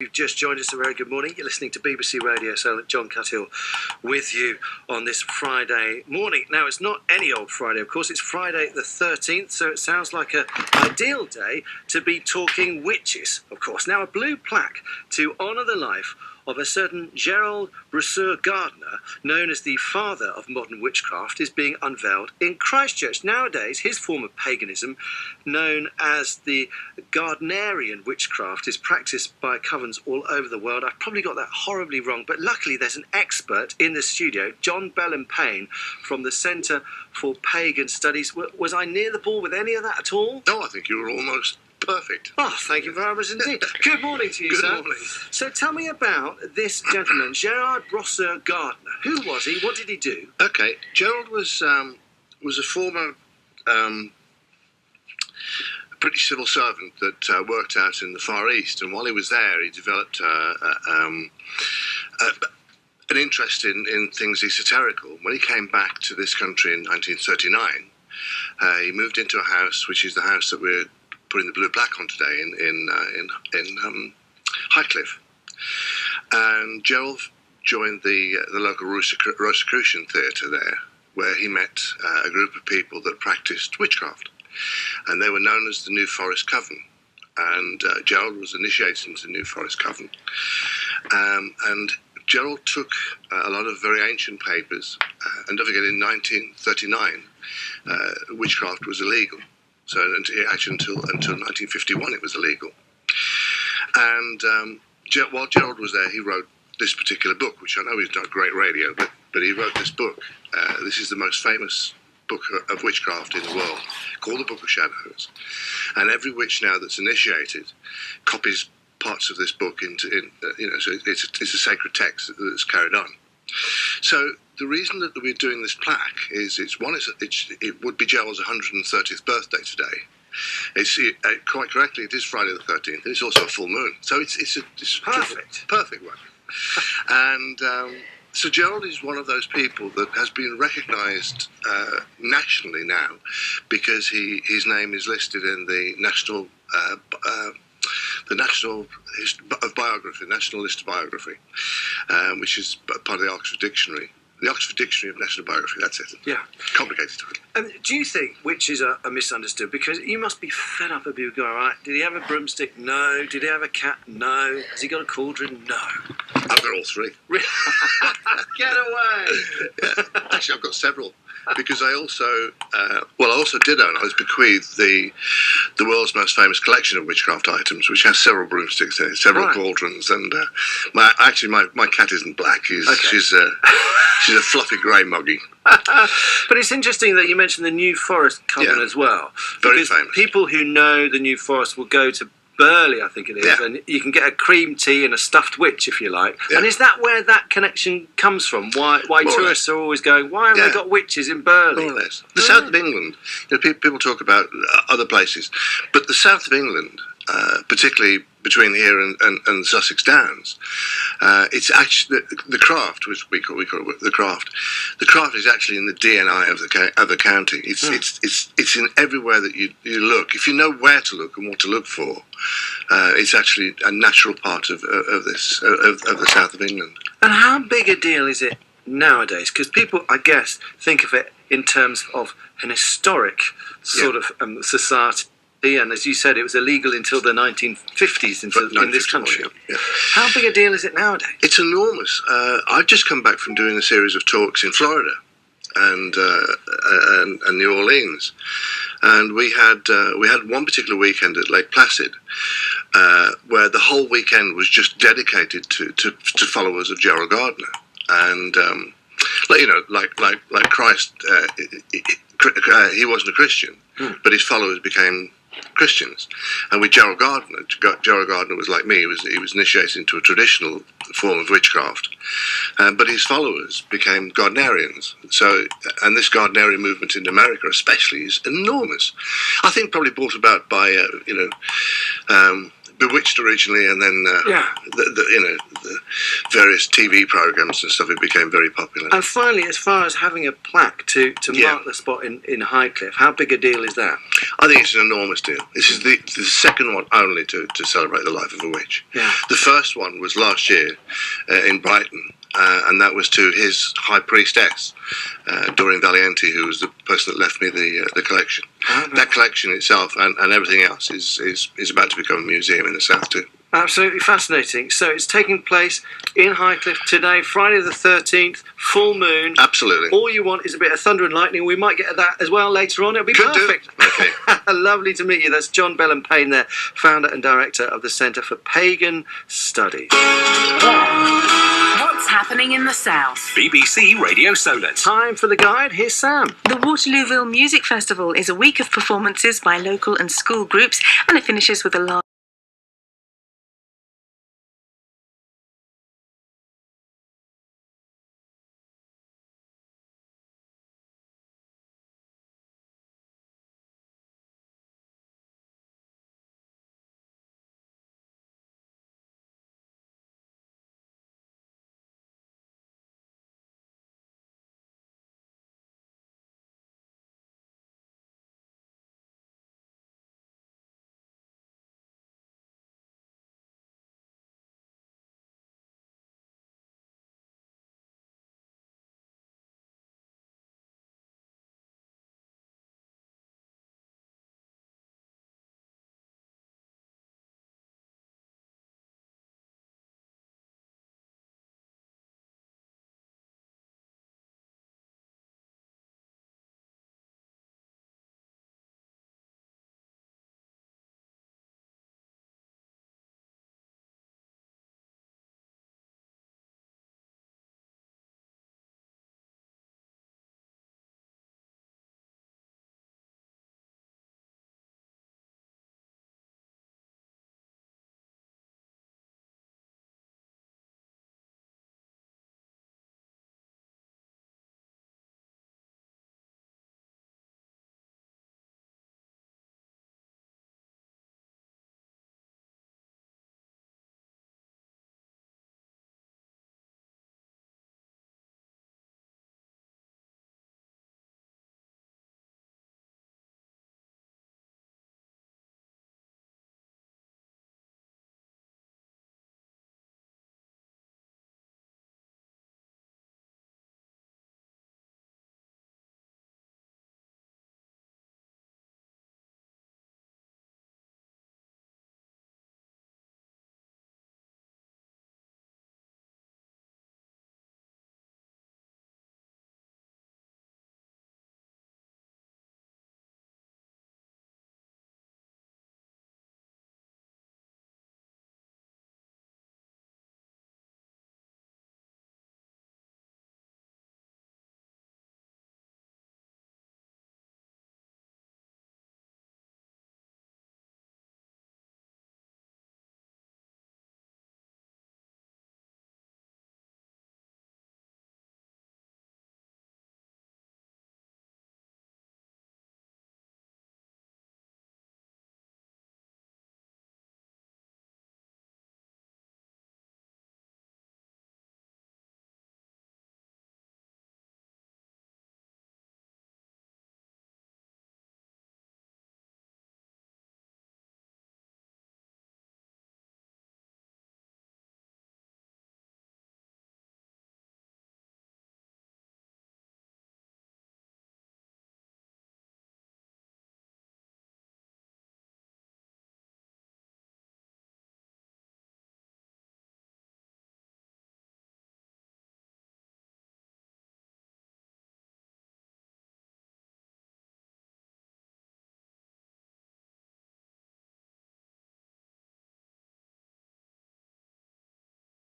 You've just joined us. A very good morning. You're listening to BBC Radio Solent. John Cuthill with you on this Friday morning. Now, it's not any old Friday, of course. It's Friday the 13th, so it sounds like an ideal day to be talking witches, of course. Now, a blue plaque to honour the life of a certain Gerald Gardner, known as the father of modern witchcraft, is being unveiled in Christchurch. Nowadays, his form of paganism, known as the Gardnerian witchcraft, is practiced by covens all over the world. I've probably got that horribly wrong, but luckily there's an expert in the studio, John Belham Payne, from the Centre for Pagan Studies. Was I near the ball with any of that at all? No, I think you were almost perfect. Oh, thank you very much indeed. Good morning to you, sir. Good morning. So tell me about this gentleman, Gerald Gardner. Who was he? What did he do? Okay, Gerald was a former British civil servant that worked out in the Far East, and while he was there, he developed an interest in things esoterical. When he came back to this country in 1939, he moved into a house, which is the house that we're putting the blue plaque on today in Highcliffe. And Gerald joined the local Rosicrucian theatre there, where he met a group of people that practiced witchcraft, and they were known as the New Forest Coven. And Gerald was initiated into the New Forest Coven, and Gerald took a lot of very ancient papers, and don't forget, in 1939, witchcraft was illegal. So actually until 1951 it was illegal. And while Gerald was there, he wrote this particular book, which I know is not great radio, but he wrote this book. This is the most famous book of witchcraft in the world, called the Book of Shadows. And every witch now that's initiated copies parts of this book so it's a sacred text that's carried on. So the reason that we're doing this plaque is it would be Gerald's 130th birthday today. Quite correctly, it is Friday the 13th. It's also a full moon, so it's perfect one. And so Gerald is one of those people that has been recognised nationally now, because his name is listed in the National List of Biography, which is part of the Oxford Dictionary. The Oxford Dictionary of National Biography, that's it. Yeah. Complicated title. Do you think witches are misunderstood? Because you must be fed up of people going, right, did he have a broomstick? No. Did he have a cat? No. Has he got a cauldron? No. I've got all three. Get away! Yeah. Actually, I've got several. Because I also did own, I was bequeathed the world's most famous collection of witchcraft items, which has several broomsticks in it, several cauldrons, and my cat isn't black. She's a fluffy grey moggy. But it's interesting that you mentioned the New Forest Coven as well. Very famous. People who know the New Forest will go to Burley, I think it is, and you can get a cream tea and a stuffed witch if you like. Yeah. And is that where that connection comes from? Why tourists are always going, why have they got witches in Burley? More or less. The south of England, people talk about other places, but the south of England, particularly between here and the Sussex Downs, it's actually the craft, which we call it the craft. The craft is actually in the DNA of the county. It's in everywhere that you look. If you know where to look and what to look for, it's actually a natural part of the south of England. And how big a deal is it nowadays? Because people, I guess, think of it in terms of an historic sort of society. And as you said, it was illegal until the 1950s in this country. Yeah. How big a deal is it nowadays? It's enormous. I've just come back from doing a series of talks in Florida and New Orleans, and we had one particular weekend at Lake Placid where the whole weekend was just dedicated to followers of Gerald Gardner, and like Christ, he wasn't a Christian, but his followers became Christians. And with Gerald Gardner was like me. He was initiated into a traditional form of witchcraft, but his followers became Gardnerians. So, and this Gardnerian movement in America especially is enormous. I think probably brought about by Bewitched originally, and then the various TV programs and stuff. It became very popular. And finally, as far as having a plaque to mark the spot in Highcliffe, how big a deal is that? I think it's an enormous deal. This is the second one only to celebrate the life of a witch. Yeah. The first one was last year in Brighton. And that was to his high priestess, Doreen Valiente, who was the person that left me the collection. Oh, that collection itself and everything else is about to become a museum in the south too. Absolutely fascinating. So it's taking place in Highcliffe today, Friday the 13th, full moon. Absolutely. All you want is a bit of thunder and lightning. We might get that as well later on. It'll be perfect. Okay. Lovely to meet you. That's John Belham Payne there, founder and director of the Centre for Pagan Studies. What's happening in the south? BBC Radio Solent. Time for the guide. Here's Sam. The Waterlooville Music Festival is a week of performances by local and school groups, and it finishes with a large